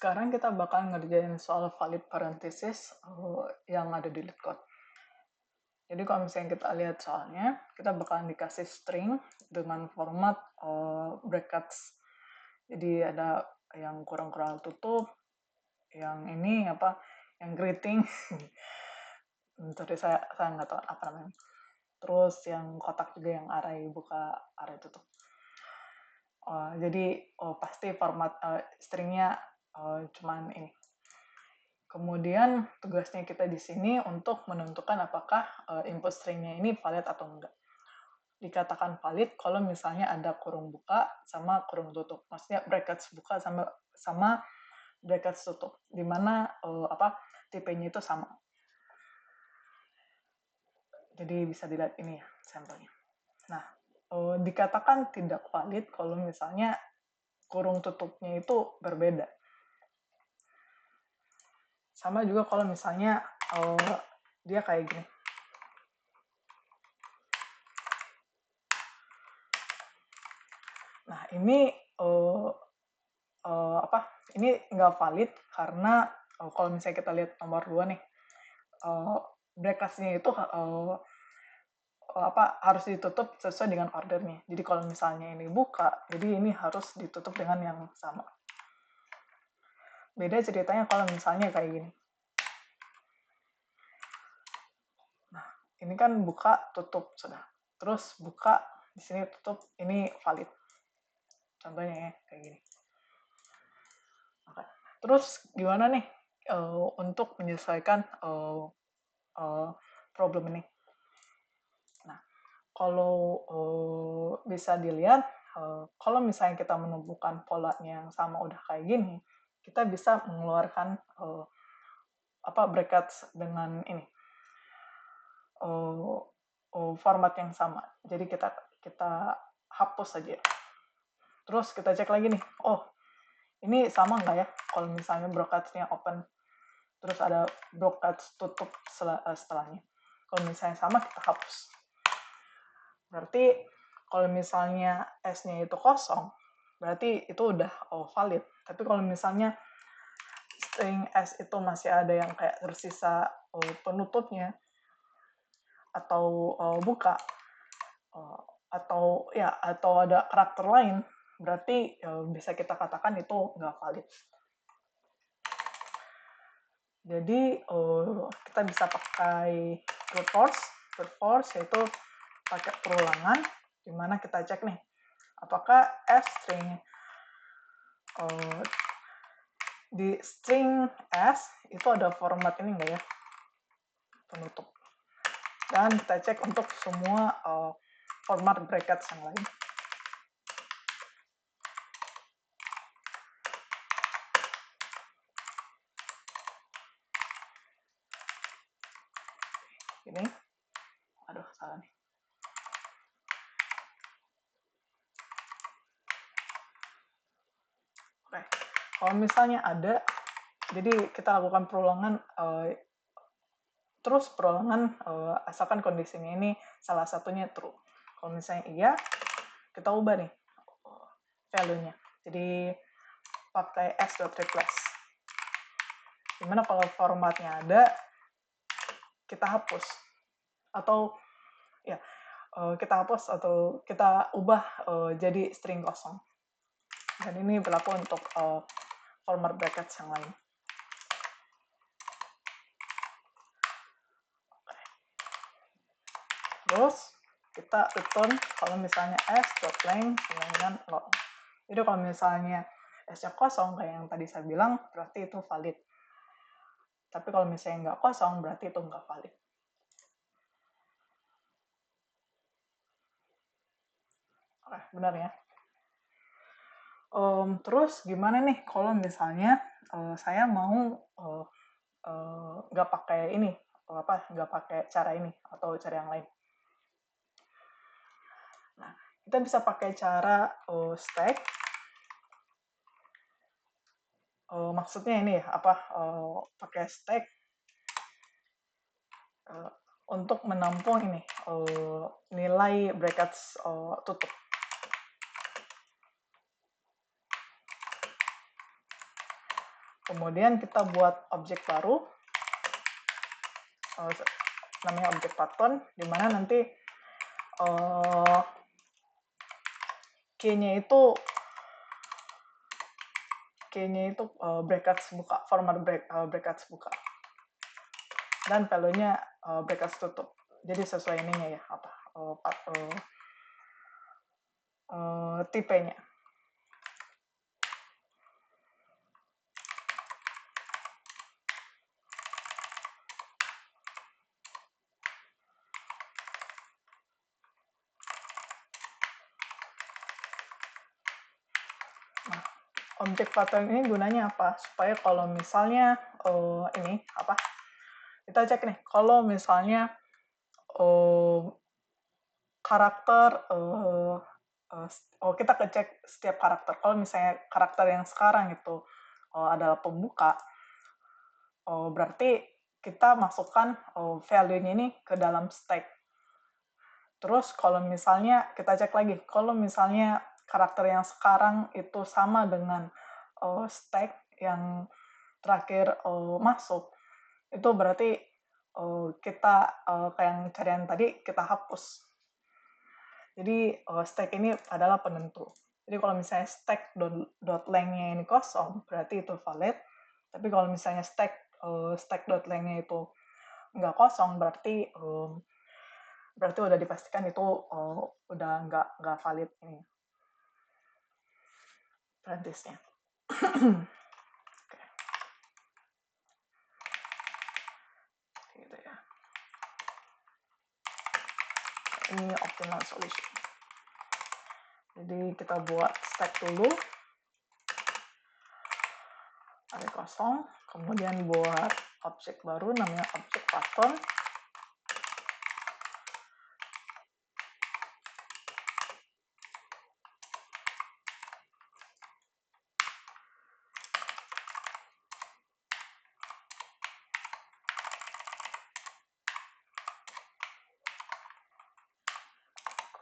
Sekarang kita bakal ngerjain soal valid parenthesis yang ada di LeetCode. Jadi kalau misalnya kita lihat soalnya, kita bakalan dikasih string dengan format brackets. Jadi ada yang kurang-kurang tutup, yang ini apa, yang greeting. Sorry, saya nggak tahu apa namanya. Terus yang kotak juga yang array buka, array tutup. Jadi pasti format stringnya cuman ini. Kemudian tugasnya kita di sini untuk menentukan apakah input stringnya ini valid atau enggak. Dikatakan valid kalau misalnya ada kurung buka sama kurung tutup. Maksudnya brackets buka sama brackets tutup, di mana tipenya itu sama. Jadi bisa dilihat ini ya sampelnya. Nah, dikatakan tidak valid kalau misalnya kurung tutupnya itu berbeda. Sama juga kalau misalnya dia kayak gini. Nah, ini ini nggak valid karena kalau misalnya kita lihat nomor 2 nih, brackets-nya itu harus ditutup sesuai dengan ordernya. Jadi kalau misalnya ini buka, jadi ini harus ditutup dengan yang sama. Beda ceritanya kalau misalnya kayak gini. Nah, ini kan buka, tutup sudah. Terus buka, di sini tutup, ini valid. Contohnya ya, kayak gini. Oke. Terus gimana nih untuk menyelesaikan problem ini? Nah, kalau bisa dilihat, kalau misalnya kita menemukan polanya yang sama udah kayak gini, kita bisa mengeluarkan brackets dengan ini format yang sama. Jadi kita hapus saja. Terus kita cek lagi nih, ini sama nggak ya kalau misalnya brackets-nya open, terus ada brackets tutup setelahnya. Kalau misalnya sama, kita hapus. Berarti kalau misalnya S-nya itu kosong, berarti itu udah valid. Tapi kalau misalnya string S itu masih ada yang kayak tersisa penutupnya, atau buka, atau ada karakter lain, berarti bisa kita katakan itu nggak valid. Jadi kita bisa pakai brute force. Brute force yaitu pakai perulangan, di mana kita cek nih, apakah S string di string S itu ada format ini enggak ya, penutup. Dan kita cek untuk semua format brackets yang lain. Ini, aduh salah nih. Oke, kalau misalnya ada, jadi kita lakukan perulangan, terus perulangan asalkan kondisinya ini salah satunya true. Kalau misalnya iya, kita ubah nih value-nya. Jadi pakai s.replace. Dimana kalau formatnya ada, kita hapus. Atau ya, kita hapus atau kita ubah jadi string kosong. Dan ini berlaku untuk format brackets yang lain. Terus kita return kalau misalnya s.length sama dengan long. Jadi kalau misalnya S-nya kosong kayak yang tadi saya bilang, berarti itu valid. Tapi kalau misalnya nggak kosong, berarti itu nggak valid. Oke, benar ya. Terus gimana nih kalau misalnya saya mau nggak pakai ini, nggak pakai cara ini atau cara yang lain? Nah, kita bisa pakai cara stack. Maksudnya ini ya, pakai stack untuk menampung ini nilai brackets tutup. Kemudian kita buat objek baru, namanya objek button, di mana nanti key-nya itu brackets buka, format brackets buka, dan value-nya brackets tutup. Jadi sesuai ininya ya, tipenya. Objek button ini gunanya apa? Supaya kalau misalnya kita cek nih, kalau misalnya karakter kita cek setiap karakter. Kalau misalnya karakter yang sekarang itu adalah pembuka, berarti kita masukkan value-nya ini ke dalam stack. Terus kalau misalnya kita cek lagi, kalau misalnya karakter yang sekarang itu sama dengan stack yang terakhir masuk, itu berarti kita kayak yang carian tadi kita hapus. Jadi stack ini adalah penentu. Jadi kalau misalnya stack.length-nya ini kosong, berarti itu valid. Tapi kalau misalnya stack.length-nya itu nggak kosong, berarti udah dipastikan itu udah nggak valid ini parenthesnya. Gitu ya. Ini optimal solution. Jadi kita buat stack dulu, array kosong, kemudian buat objek baru namanya objek button.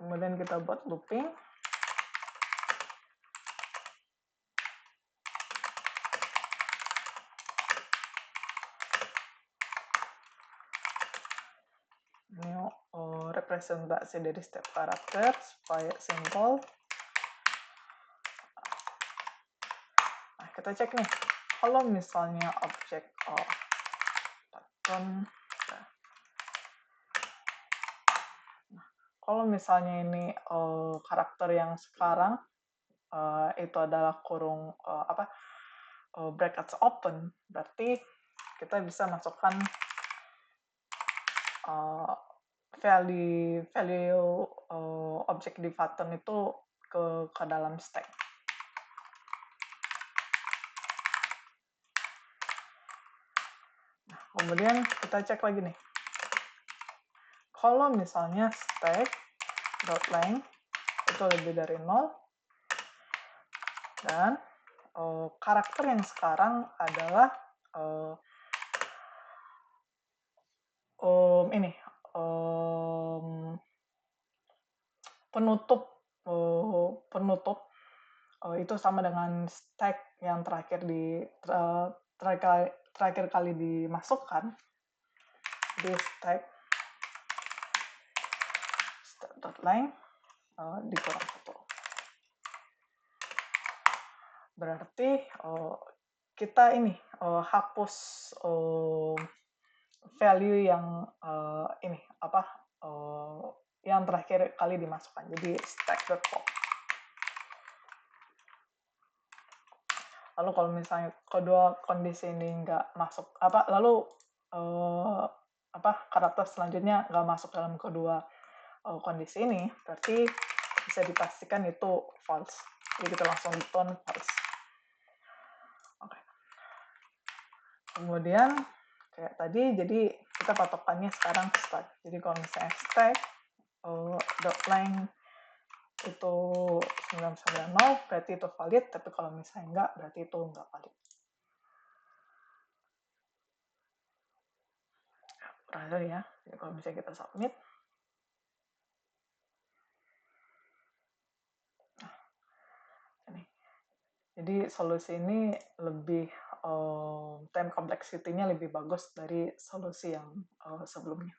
Kemudian kita buat looping. Ini representasi dari setiap karakter supaya simple. Nah, kita cek nih, kalau misalnya objek button, kalau misalnya ini karakter yang sekarang itu adalah kurung brackets open, berarti kita bisa masukkan value objek di button itu ke dalam stack. Nah, kemudian kita cek lagi nih. Kalau misalnya stack.length itu lebih dari 0, dan karakter yang sekarang adalah penutup itu sama dengan stack yang terakhir kali dimasukkan di stack.length dikurang 1. Berarti kita ini hapus value yang yang terakhir kali dimasukkan. Jadi stack.pop. Lalu kalau misalnya kedua kondisi ini nggak masuk, lalu karakter selanjutnya nggak masuk dalam kedua kondisi ini, berarti bisa dipastikan itu false. Jadi kita langsung return false. Oke. Kemudian kayak tadi, jadi kita patokannya sekarang stack. Jadi kalau misalnya stack .length itu 990, berarti itu valid, tapi kalau misalnya enggak, berarti itu enggak valid. Terakhir ya, jadi kalau misalnya kita submit, nah, ini. Jadi solusi ini lebih complexity-nya lebih bagus dari solusi yang sebelumnya.